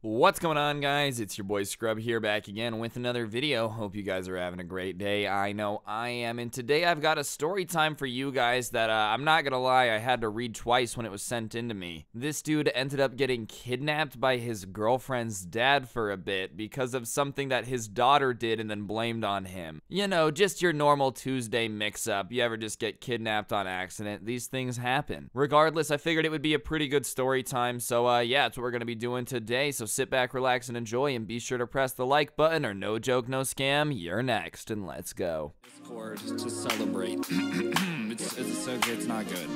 What's going on, guys? It's your boy Scrub here, back again with another video. Hope you guys are having a great day. I know I am, and today I've got a story time for you guys that I'm not gonna lie, I had to read twice when it was sent in to me. This dude ended up getting kidnapped by his girlfriend's dad for a bit because of something that his daughter did and then blamed on him. You know, just your normal Tuesday mix-up. You ever just get kidnapped on accident? These things happen. Regardless, I figured it would be a pretty good story time, so yeah, that's what we're gonna be doing today. So sit back, relax, and enjoy, and be sure to press the like button, or no joke, no scam, you're next, and let's go. Discord to celebrate. It's not good.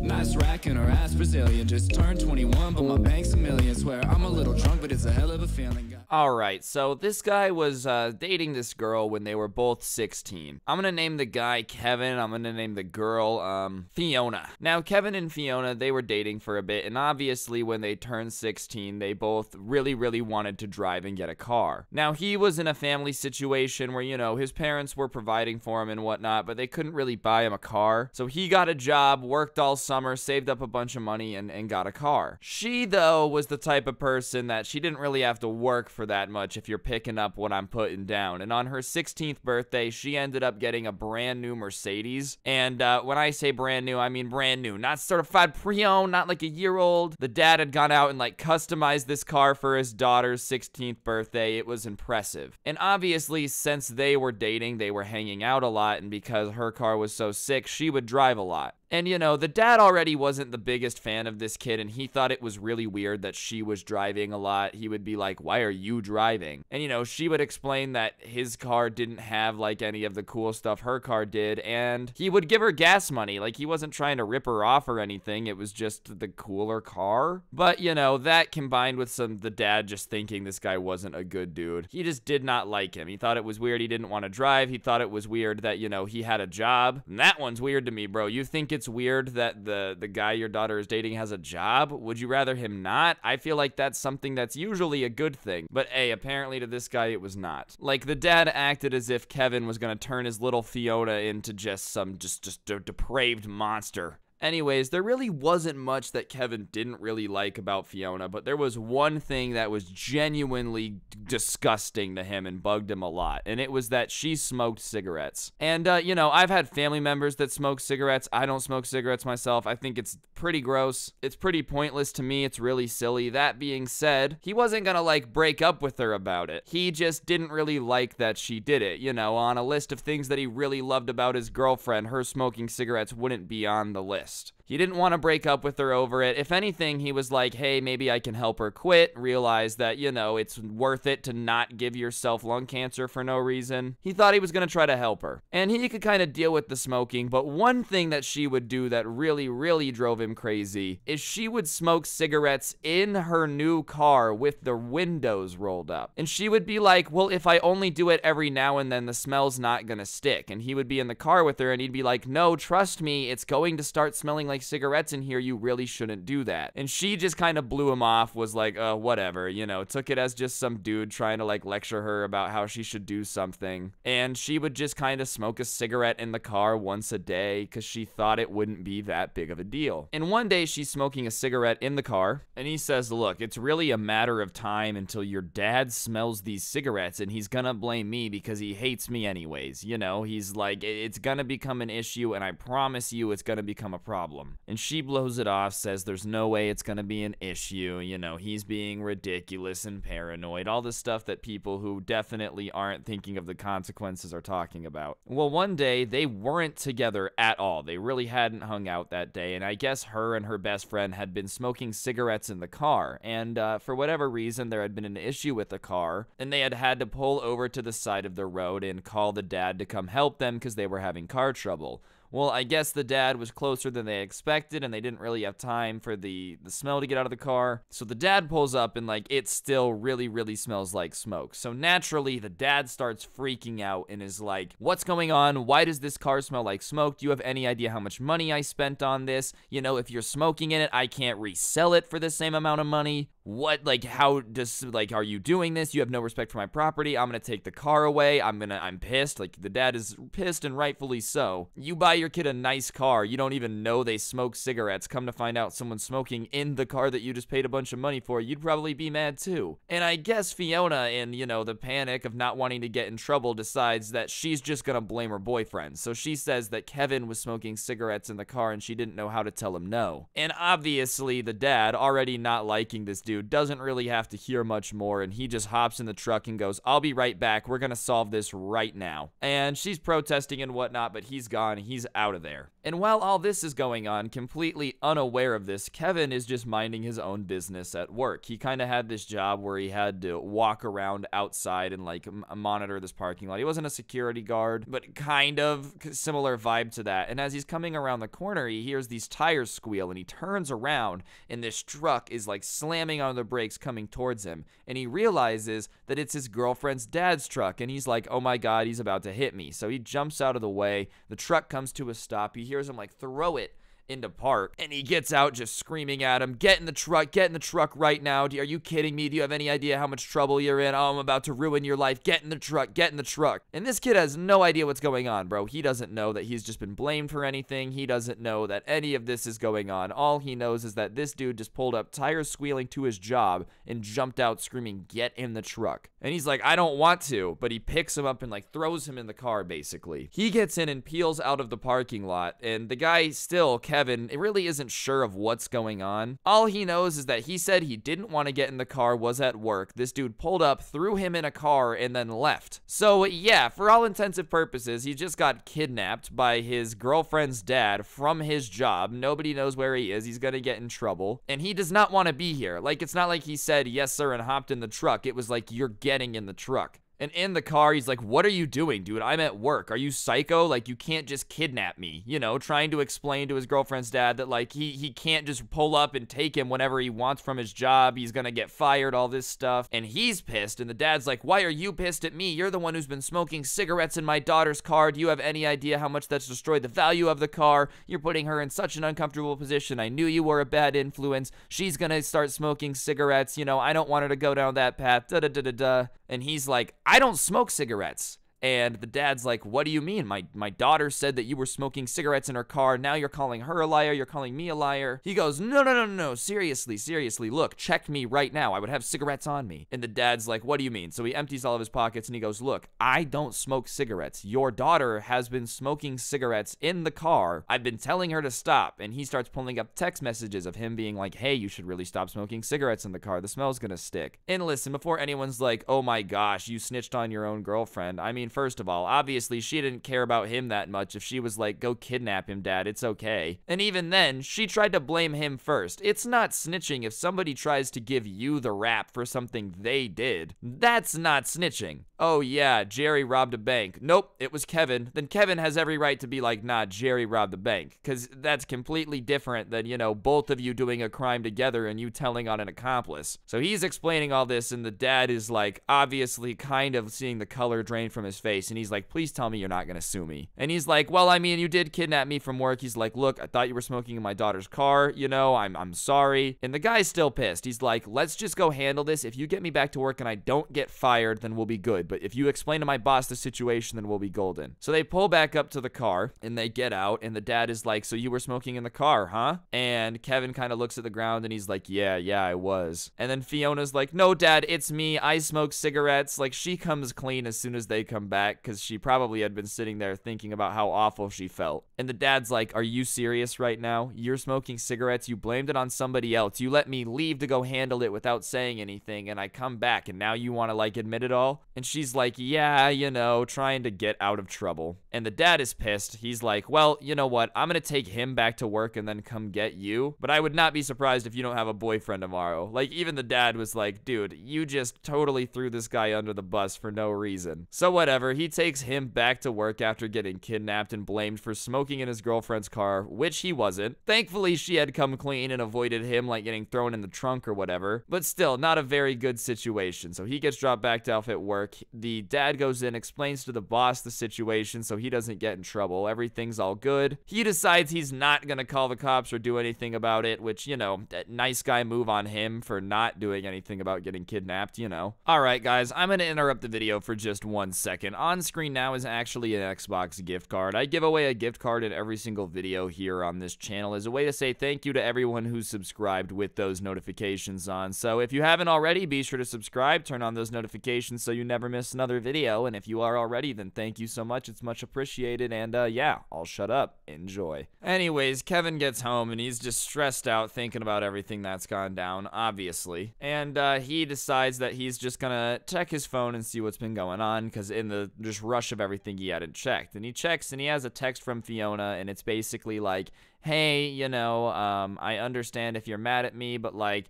Nice rack in her ass Brazilian. Just turned 21, but my bank's a million. Swear I'm a little drunk, but it's a hell of a feeling. Alright, so this guy was dating this girl when they were both 16. I'm gonna name the guy Kevin. I'm gonna name the girl Fiona. Now, Kevin and Fiona, they were dating for a bit, and obviously when they turned 16, they both really wanted to drive and get a car. Now, he was in a family situation where, you know, his parents were providing for him and whatnot, but they couldn't really buy him a car. So he got a job, worked all summer, saved up a bunch of money, and got a car. She, though, was the type of person that she didn't really have to work for that much, if you're picking up what I'm putting down. And on her 16th birthday, she ended up getting a brand new Mercedes. And when I say brand new, I mean brand new. Not certified pre-owned, not like a year old. The dad had gone out and like customized this car for his daughter's 16th birthday. It was impressive. And obviously, since they were dating, they were hanging out a lot, and because her car was so sick, she would drive a lot. And, you know, the dad already wasn't the biggest fan of this kid, and he thought it was really weird that she was driving a lot. He would be like, why are you driving? And, you know, she would explain that his car didn't have, like, any of the cool stuff her car did, and he would give her gas money. Like, he wasn't trying to rip her off or anything. It was just the cooler car. But, you know, that combined with the dad just thinking this guy wasn't a good dude. He just did not like him. He thought it was weird he didn't want to drive. He thought it was weird that, you know, he had a job. And that one's weird to me, bro. You think it's weird that the guy your daughter is dating has a job? Would you rather him not? I feel like that's something that's usually a good thing. But hey, apparently to this guy it was not. Like, the dad acted as if Kevin was gonna turn his little Fiona into just a depraved monster. Anyways, there really wasn't much that Kevin didn't really like about Fiona, but there was one thing that was genuinely disgusting to him and bugged him a lot, and it was that she smoked cigarettes. And, you know, I've had family members that smoke cigarettes. I don't smoke cigarettes myself. I think it's pretty gross. It's pretty pointless to me. It's really silly. That being said, he wasn't gonna, like, break up with her about it. He just didn't really like that she did it. You know, on a list of things that he really loved about his girlfriend, her smoking cigarettes wouldn't be on the list. He didn't want to break up with her over it. If anything, he was like, hey, maybe I can help her quit, realize that, you know, it's worth it to not give yourself lung cancer for no reason. He thought he was going to try to help her. And he could kind of deal with the smoking, but one thing that she would do that really drove him crazy is she would smoke cigarettes in her new car with the windows rolled up. And she would be like, well, if I only do it every now and then, the smell's not going to stick. And he would be in the car with her, and he'd be like, no, trust me, it's going to start smelling like cigarettes in here. You really shouldn't do that. And she just kind of blew him off, was like, whatever, you know, took it as just some dude trying to like lecture her about how she should do something. And she would just kind of smoke a cigarette in the car once a day because she thought it wouldn't be that big of a deal. And one day she's smoking a cigarette in the car, and he says, look, it's really a matter of time until your dad smells these cigarettes, and he's gonna blame me because he hates me anyways. You know, he's like, it's gonna become an issue, and I promise you it's gonna become a problem. And she blows it off, says there's no way it's gonna be an issue, you know, he's being ridiculous and paranoid, all the stuff that people who definitely aren't thinking of the consequences are talking about. Well, one day, they weren't together at all. They really hadn't hung out that day, and I guess her and her best friend had been smoking cigarettes in the car, and for whatever reason, there had been an issue with the car, and they had to pull over to the side of the road and call the dad to come help them because they were having car trouble. Well, I guess the dad was closer than they expected, and they didn't really have time for the smell to get out of the car. So the dad pulls up, and, like, it still really smells like smoke. So naturally, the dad starts freaking out and is like, what's going on? Why does this car smell like smoke? Do you have any idea how much money I spent on this? You know, if you're smoking in it, I can't resell it for the same amount of money. What, like, how does, like, are you doing this? You have no respect for my property. I'm gonna take the car away. I'm pissed. Like, the dad is pissed, and rightfully so. You buy your kid a nice car. You don't even know they smoke cigarettes. Come to find out someone's smoking in the car that you just paid a bunch of money for. You'd probably be mad too. And I guess Fiona, in, you know, the panic of not wanting to get in trouble, decides that she's just gonna blame her boyfriend. So she says that Kevin was smoking cigarettes in the car and she didn't know how to tell him no. And obviously the dad, already not liking this dude, doesn't really have to hear much more, and he just hops in the truck and goes, I'll be right back. We're gonna solve this right now. And she's protesting and whatnot, but he's gone. He's out of there. And while all this is going on, completely unaware of this, Kevin is just minding his own business at work. He kind of had this job where he had to walk around outside and like monitor this parking lot. He wasn't a security guard, but kind of similar vibe to that. And as he's coming around the corner, he hears these tires squeal and he turns around and this truck is like slamming on the brakes coming towards him. And he realizes that it's his girlfriend's dad's truck, and he's like, oh my God, he's about to hit me. So he jumps out of the way. The truck comes to a stop. He hears him like throw it into park, and he gets out just screaming at him, get in the truck right now. Are you kidding me? Do you have any idea how much trouble you're in? Oh, I'm about to ruin your life. Get in the truck. And this kid has no idea what's going on, bro. He doesn't know that he's just been blamed for anything. He doesn't know that any of this is going on. All he knows is that this dude just pulled up, tires squealing, to his job and jumped out screaming, get in the truck. And he's like, I don't want to, but he picks him up and like throws him in the car, basically. He gets in and peels out of the parking lot, and the guy still, Kevin, it really isn't sure of what's going on. All he knows is that he said he didn't want to get in the car, was at work. This dude pulled up, threw him in a car, and then left. So yeah, for all intensive purposes, he just got kidnapped by his girlfriend's dad from his job. Nobody knows where he is. He's gonna get in trouble, and he does not want to be here. Like, it's not like he said yes sir and hopped in the truck. It was like, you're getting in the truck. And in the car, he's like, what are you doing, dude? I'm at work. Are you psycho? Like, you can't just kidnap me. You know, trying to explain to his girlfriend's dad that, like, he can't just pull up and take him whenever he wants from his job. He's gonna get fired, all this stuff. And he's pissed, and the dad's like, why are you pissed at me? You're the one who's been smoking cigarettes in my daughter's car. Do you have any idea how much that's destroyed the value of the car? You're putting her in such an uncomfortable position. I knew you were a bad influence. She's gonna start smoking cigarettes. You know, I don't want her to go down that path. Da-da-da-da-da. And he's like, I don't smoke cigarettes. And the dad's like, what do you mean? My daughter said that you were smoking cigarettes in her car. Now you're calling her a liar. You're calling me a liar. He goes, no. Seriously. Look, check me right now. I would have cigarettes on me. And the dad's like, what do you mean? So he empties all of his pockets and he goes, look, I don't smoke cigarettes. Your daughter has been smoking cigarettes in the car. I've been telling her to stop. And he starts pulling up text messages of him being like, hey, you should really stop smoking cigarettes in the car. The smell's gonna stick. And listen, before anyone's like, oh my gosh, you snitched on your own girlfriend. I mean, first of all, obviously she didn't care about him that much. If she was like, go kidnap him, dad, it's okay. And even then, she tried to blame him first. It's not snitching if somebody tries to give you the rap for something they did. That's not snitching. Oh yeah, Jerry robbed a bank. Nope, it was Kevin. Then Kevin has every right to be like, nah, Jerry robbed the bank. Because that's completely different than, you know, both of you doing a crime together and you telling on an accomplice. So he's explaining all this, and the dad is like, obviously kind of seeing the color drain from his face, and he's like, please tell me you're not gonna sue me. And he's like, well, I mean, you did kidnap me from work. He's like, look, I thought you were smoking in my daughter's car, you know, I'm sorry. And the guy's still pissed. He's like, let's just go handle this. If you get me back to work and I don't get fired, then we'll be good. But if you explain to my boss the situation, then we'll be golden. So they pull back up to the car and they get out, and the dad is like, so you were smoking in the car, huh? And Kevin kind of looks at the ground and he's like, yeah, I was. And then Fiona's like, no, dad, it's me. I smoke cigarettes. Like, she comes clean as soon as they come back, because she probably had been sitting there thinking about how awful she felt. And the dad's like, are you serious right now? You're smoking cigarettes. You blamed it on somebody else. You let me leave to go handle it without saying anything, and I come back and now you want to like admit it all? And she's like, yeah, you know, trying to get out of trouble. And the dad is pissed. He's like, well, you know what? I'm gonna take him back to work and then come get you. But I would not be surprised if you don't have a boyfriend tomorrow. Like, even the dad was like, dude, you just totally threw this guy under the bus for no reason. So whatever, he takes him back to work after getting kidnapped and blamed for smoking in his girlfriend's car, which he wasn't. Thankfully, she had come clean and avoided him like getting thrown in the trunk or whatever. But still, not a very good situation. So he gets dropped back off at work. The dad goes in, explains to the boss the situation so he doesn't get in trouble. Everything's all good. He decides he's not gonna call the cops or do anything about it, which, you know, that nice guy move on him for not doing anything about getting kidnapped, you know. Alright guys, I'm gonna interrupt the video for just 1 second. second. On screen now is actually an Xbox gift card. I give away a gift card in every single video here on this channel as a way to say thank you to everyone who's subscribed with those notifications on. So if you haven't already, be sure to subscribe, turn on those notifications so you never miss another video. And if you are already, then thank you so much. It's much appreciated. And yeah, I'll shut up. Enjoy. Anyways, Kevin gets home and he's just stressed out thinking about everything that's gone down, obviously. And he decides that he's just gonna check his phone and see what's been going on, because in the just rush of everything he hadn't checked. And he checks and he has a text from Fiona, and it's basically like, hey, you know, I understand if you're mad at me, but like,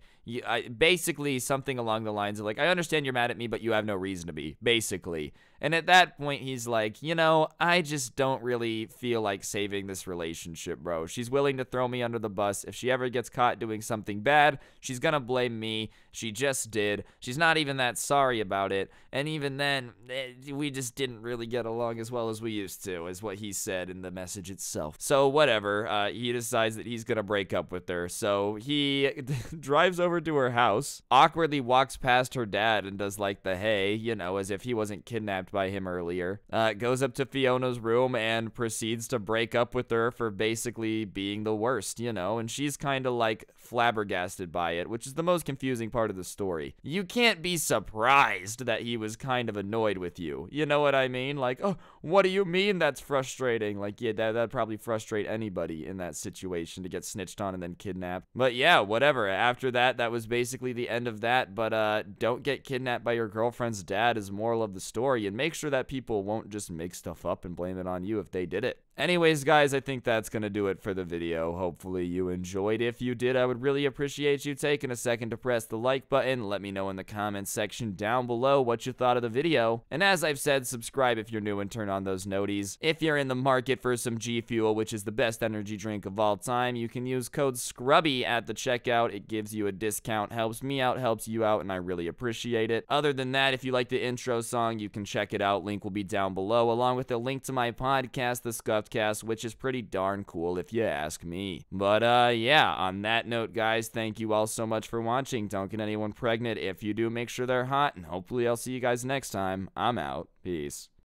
basically something along the lines of like, I understand you're mad at me, but you have no reason to be, basically. And at that point, he's like, you know, I just don't really feel like saving this relationship, bro. She's willing to throw me under the bus. If she ever gets caught doing something bad, she's gonna blame me. She just did. She's not even that sorry about it. And even then, we just didn't really get along as well as we used to, is what he said in the message itself. So whatever, he decides that he's gonna break up with her. So he drives over to her house, awkwardly walks past her dad and does like the hey, you know, as if he wasn't kidnapped by him earlier. Goes up to Fiona's room and proceeds to break up with her for basically being the worst, you know, and she's kind of like flabbergasted by it, which is the most confusing part of the story. You can't be surprised that he was kind of annoyed with you. You know what I mean? Like, oh, what do you mean that's frustrating? Like, yeah, that'd probably frustrate anybody in that situation to get snitched on and then kidnapped. But yeah, whatever. After that, that was basically the end of that. But don't get kidnapped by your girlfriend's dad is moral of the story, and make sure that people won't just make stuff up and blame it on you if they did it. Anyways, guys, I think that's going to do it for the video. Hopefully you enjoyed. If you did, I would really appreciate you taking a second to press the like button. Let me know in the comments section down below what you thought of the video. And as I've said, subscribe if you're new and turn on those noties. If you're in the market for some G Fuel, which is the best energy drink of all time, you can use code SCRUBBY at the checkout. It gives you a discount, helps me out, helps you out, and I really appreciate it. Other than that, if you like the intro song, you can check it out. Link will be down below, along with a link to my podcast, The Scuffed Cast, which is pretty darn cool if you ask me. But yeah, on that note, guys, thank you all so much for watching. Don't get anyone pregnant. If you do, make sure they're hot, and hopefully I'll see you guys next time. I'm out. Peace.